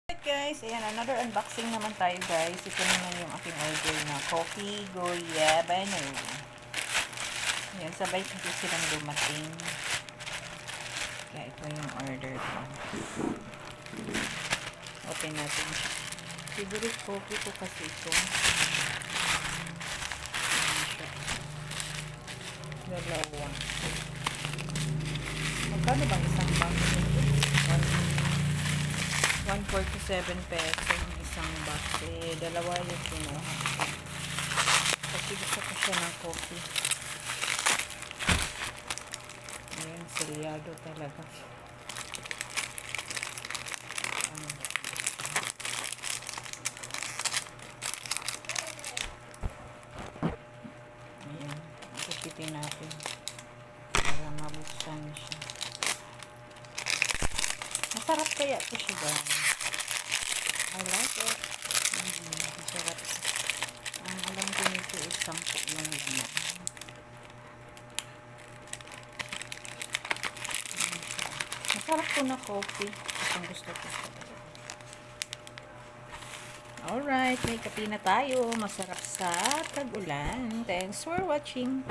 Alright guys, ayan, another unboxing naman tayo guys. Ito naman yung aking order na coffee Goyabano. Ayan, sabay kasi silang dumating. Kaya ito yung order ko. Open natin. Favorite coffee ko kasi ito. Dalawa. Magkano bang isang box nito? 147 pesos yung isang box. Dalawa yung kinuha. Kasi gusto ko siya ng coffee. Ayan, selyado talaga. Ayan, ikupitin natin para mabuksan siya. Masarap kaya ito siya guys. I like it. Masarap. Ang alam ko nito is 10 yung laman. Masarap ko na coffee. Ang gusto ko siya. Alright, may kape na tayo. Masarap sa tag-ulan. Thanks for watching.